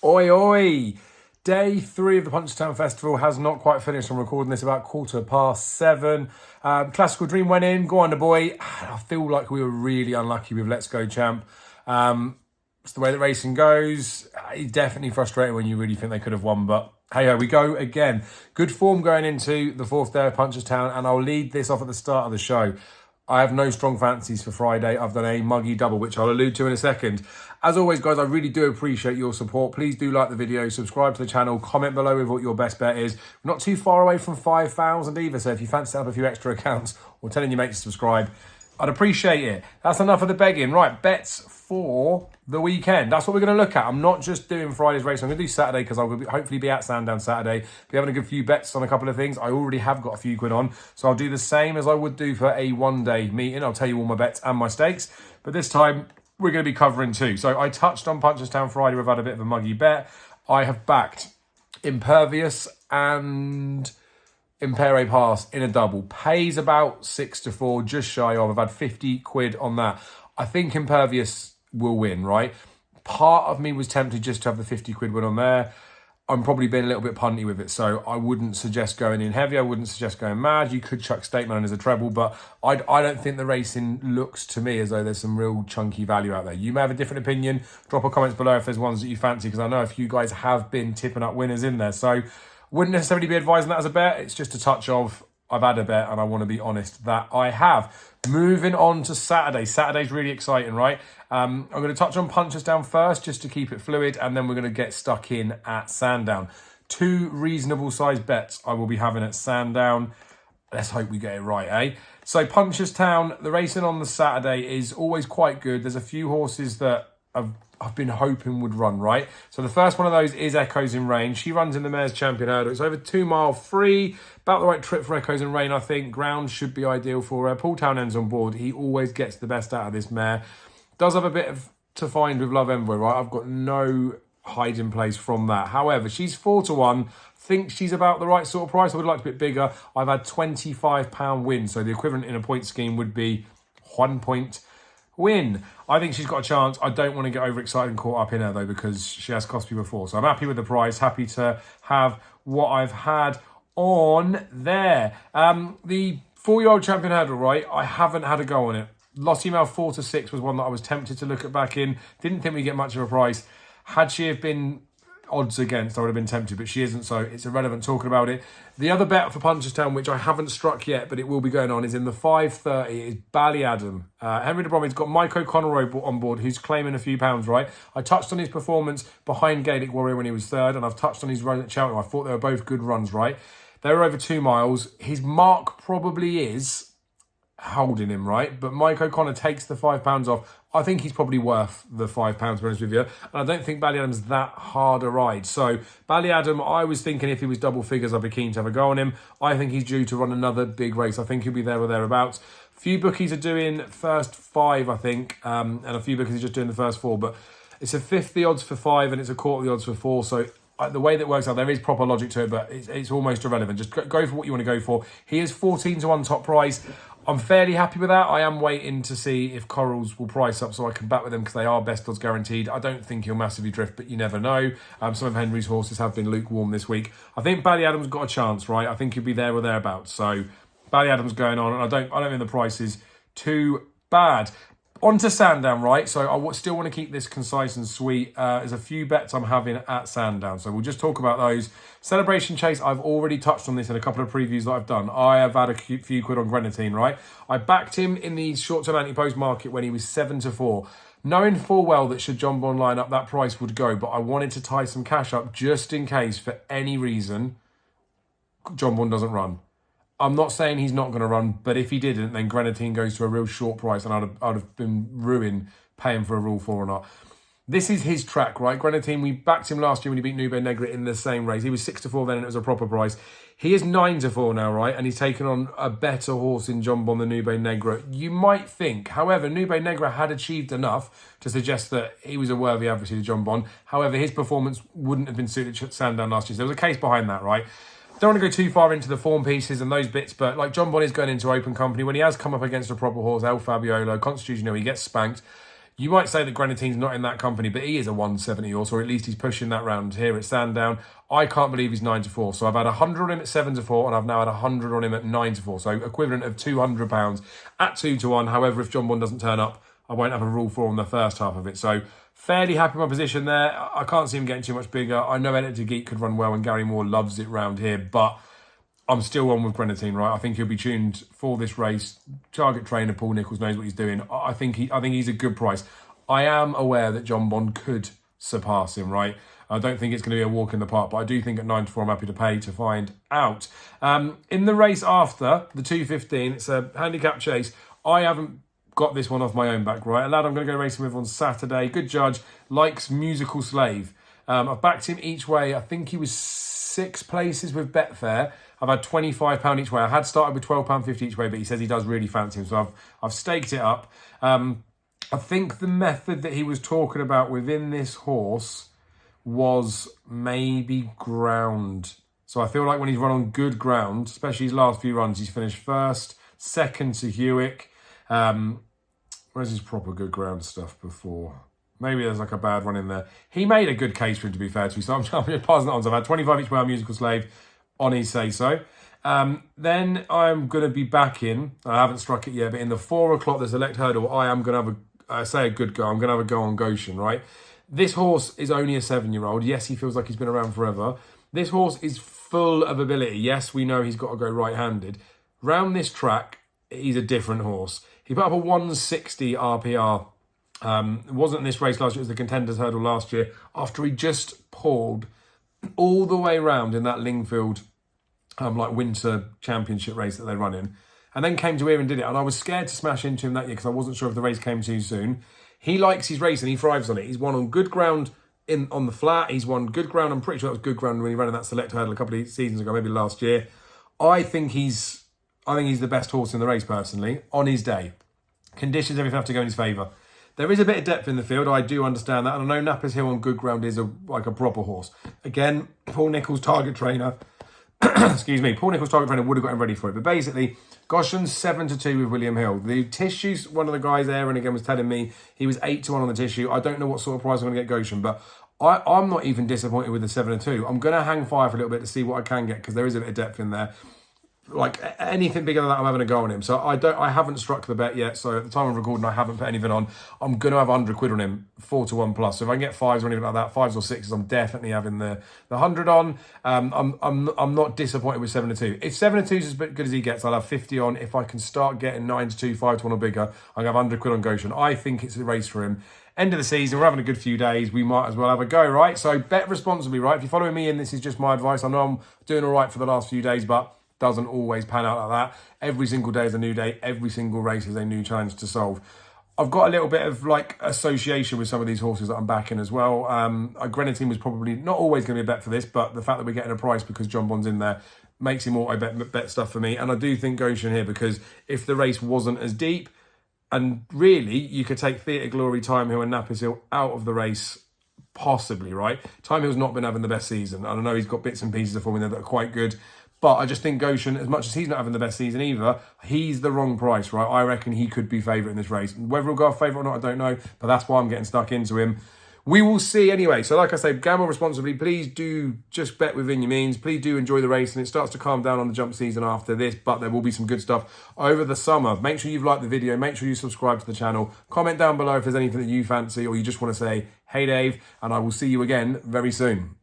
Oi, oi! Day 3 of the Punchestown Festival has not quite finished. I'm recording this about 7:15. Classical Dream went in. Go on, the boy. I feel like we were really unlucky with Let's Go Champ. It's the way that racing goes. It's definitely frustrating when you really think they could have won, but hey ho, we go again. Good form going into the 4th day of Punchestown, and I'll lead this off at the start of the show. I have no strong fancies for Friday. I've done a muggy double, which I'll allude to in a second. As always, guys, I really do appreciate your support. Please do like the video, subscribe to the channel, comment below with what your best bet is. We're not too far away from 5,000 either, so if you fancy setting up a few extra accounts or telling your mates to subscribe, I'd appreciate it. That's enough of the begging. Right, bets for the weekend. That's what we're going to look at. I'm not just doing Friday's race. I'm going to do Saturday because I'll hopefully be at Sandown Saturday. Be having a good few bets on a couple of things. I already have got a few quid on. So I'll do the same as I would do for a one-day meeting. I'll tell you all my bets and my stakes. But this time, we're going to be covering two. So I touched on Punchestown Friday. We've had a bit of a muggy bet. I have backed Impervious and Impere Pass in a double. Pays about 6-4, just shy of. I've had 50 quid on that. I think Impervious will win, right? Part of me was tempted just to have the 50 quid win on there. I'm probably being a little bit punty with it, so I wouldn't suggest going in heavy. I wouldn't suggest going mad. You could chuck Stateman as a treble, but I don't think the racing looks to me as though there's some real chunky value out there. You may have a different opinion. Drop a comment below if there's ones that you fancy, because I know a few guys have been tipping up winners in there. So wouldn't necessarily be advising that as a bet. It's just a touch of, I've had a bet and I want to be honest that I have. Moving on to Saturday. Saturday's really exciting, right? I'm going to touch on Punchestown first just to keep it fluid, and then we're going to get stuck in at Sandown. Two reasonable sized bets I will be having at Sandown. Let's hope we get it right, eh? So Punchestown, the racing on the Saturday is always quite good. There's a few horses that I've been hoping would run, right? So the first one of those is Echoes in Rain. She runs in the Mayor's Champion Hurdle. It's over 2 mile free. About the right trip for Echoes in Rain, I think. Ground should be ideal for her. Paul Townend's on board. He always gets the best out of this mare. Does have a bit to find with Love Envoy, right? I've got no hiding place from that. However, she's 4-1. Think she's about the right sort of price. I would like a bit bigger. I've had £25 win. So the equivalent in a point scheme would be 1 point win. I think she's got a chance. I don't want to get overexcited and caught up in her though, because she has cost me before. So I'm happy with the price, happy to have what I've had on there. The 4-year-old champion hurdle, right? I haven't had a go on it. Lost Email 4-6 was one that I was tempted to look at back in. Didn't think we'd get much of a price. Had she have been odds against, I would have been tempted, but she isn't, so it's irrelevant talking about it. The other bet for Punchestown, which I haven't struck yet, but it will be going on, is in the 5:30. Is Ballyadam. Henry de Bromley's got Mike O'Connor on board, who's claiming a few pounds, right? I touched on his performance behind Gaelic Warrior when he was third, and I've touched on his run at Cheltenham. I thought they were both good runs, right? They were over 2 miles. His mark probably is holding him, right? But Mike O'Connor takes the £5 off. I think he's probably worth the £5, to be honest with you. And I don't think Ballyadam's that hard a ride. So Ballyadam, I was thinking if he was double figures, I'd be keen to have a go on him. I think he's due to run another big race. I think he'll be there or thereabouts. A few bookies are doing first 5, I think, and a few bookies are just doing the first 4. But it's a fifth the odds for 5 and it's a quarter the odds for 4. So the way that works out, there is proper logic to it, but it's almost irrelevant. Just go for what you want to go for. He is 14-1 top price. I'm fairly happy with that. I am waiting to see if Corals will price up so I can bat with them, because they are best odds guaranteed. I don't think he'll massively drift, but you never know. Some of Henry's horses have been lukewarm this week. I think Ballyadam's got a chance, right? I think he'll be there or thereabouts. So Ballyadam's going on, and I don't think the price is too bad. On to Sandown, right? So I still want to keep this concise and sweet. There's a few bets I'm having at Sandown, so we'll just talk about those. Celebration Chase, I've already touched on this in a couple of previews that I've done. I have had a few quid on Grenadine, right? I backed him in the short-term anti-post market when he was 7-4. Knowing full well that should John Bond line up, that price would go, but I wanted to tie some cash up just in case, for any reason, John Bond doesn't run. I'm not saying he's not going to run, but if he didn't, then Grenadine goes to a real short price, and I'd have been ruined paying for a Rule 4 or not. This is his track, right? Grenadine, we backed him last year when he beat Nube Negra in the same race. He was 6-4 then, and it was a proper price. He is 9-4 now, right? And he's taken on a better horse in John Bond than Nube Negra. You might think, however, Nube Negra had achieved enough to suggest that he was a worthy adversary to John Bond. However, his performance wouldn't have been suited to Sandown last year. So there was a case behind that, right? Don't want to go too far into the form pieces and those bits, but like John Bond is going into open company. When he has come up against a proper horse, El Fabiolo, Constitution, he gets spanked. You might say that Grenadine's not in that company, but he is a 170 horse, or at least he's pushing that round here at Sandown. I can't believe he's 9-4. So I've had 100 on him at 7-4, and I've now had 100 on him at 9-4. So equivalent of £200 at 2-1. However, if Jonbon doesn't turn up, I won't have a rule 4 on the first half of it. So fairly happy with my position there. I can't see him getting too much bigger. I know Editor Geek could run well, and Gary Moore loves it round here, but I'm still on with Grenadine, right? I think he'll be tuned for this race. Target trainer Paul Nicholls knows what he's doing. I think he's a good price. I am aware that Jonbon could surpass him, right? I don't think it's going to be a walk in the park, but I do think at 9-4 I'm happy to pay to find out. In the race after, the 2:15, it's a handicap chase. I haven't got this one off my own back, right? A lad I'm going to go racing with on Saturday. Good judge, likes Musical Slave. I've backed him each way. I think he was 6 places with Betfair. I've had £25 each way. I had started with £12.50 each way, but he says he does really fancy him. So I've staked it up. I think the method that he was talking about within this horse was maybe ground. So I feel like when he's run on good ground, especially his last few runs, he's finished first, second to Hewick. Where's his proper good ground stuff before? Maybe there's like a bad one in there. He made a good case for him, to be fair to me. So I'm passing it on. So I've had 25 each way on Musical Slave on his say-so. Then I'm going to be back in. I haven't struck it yet, but in the 4 o'clock, the select hurdle, I am going to have a good go. I'm going to have a go on Goshen, right? This horse is only a 7-year-old. Yes, he feels like he's been around forever. This horse is full of ability. Yes, we know he's got to go right-handed. Round this track, he's a different horse. He put up a 160 RPR. It wasn't this race last year, it was the Contenders Hurdle last year, after he just pulled all the way round in that Lingfield like winter championship race that they run in, and then came to here and did it. And I was scared to smash into him that year because I wasn't sure if the race came too soon. He likes his race and he thrives on it. He's won on good ground on the flat. He's won good ground. I'm pretty sure that was good ground when he ran in that select hurdle a couple of seasons ago, maybe last year. I think he's the best horse in the race personally on his day. Conditions, everything have to go in his favour. There is a bit of depth in the field. I do understand that. And I know Nappers Hill on good ground is like a proper horse. Again, Paul Nicholls, target trainer. Excuse me. Paul Nicholls, target trainer, would have got him ready for it. But basically, Goshen's 7-2 with William Hill. The Tissue's, one of the guys there, and again, was telling me he was 8-1 on the Tissue. I don't know what sort of price I'm going to get Goshen, but I'm not even disappointed with the 7-2. I'm going to hang fire for a little bit to see what I can get because there is a bit of depth in there. Like anything bigger than that, I'm having a go on him. So I haven't struck the bet yet. So at the time of recording, I haven't put anything on. I'm going to have 100 quid on him, 4-1 plus. So if I can get 5s or anything like that, 5s or 6s, I'm definitely having the 100 on. I'm not disappointed with 7-2. If 7-2 is as good as he gets, I'll have 50 on. If I can start getting 9-2, 5-1 or bigger, I'll have 100 quid on Goshen. I think it's a race for him. End of the season, we're having a good few days. We might as well have a go, right? So bet responsibly, right? If you're following me in, this is just my advice. I know I'm doing all right for the last few days, but doesn't always pan out like that. Every single day is a new day. Every single race is a new challenge to solve. I've got a little bit of like association with some of these horses that I'm backing as well. Grenadine was probably not always going to be a bet for this, but the fact that we're getting a price because Jonbon's in there makes him auto bet stuff for me. And I do think Goshen here because if the race wasn't as deep, and really you could take Theatre Glory, Time Hill and Nappers Hill out of the race, possibly, right? Time Hill's not been having the best season. I don't know, he's got bits and pieces of form in there that are quite good. But I just think Goshen, as much as he's not having the best season either, he's the wrong price, right? I reckon he could be favourite in this race. Whether he'll go off favourite or not, I don't know. But that's why I'm getting stuck into him. We will see anyway. So like I say, gamble responsibly. Please do just bet within your means. Please do enjoy the race. And it starts to calm down on the jump season after this. But there will be some good stuff over the summer. Make sure you've liked the video. Make sure you subscribe to the channel. Comment down below if there's anything that you fancy or you just want to say, hey Dave. And I will see you again very soon.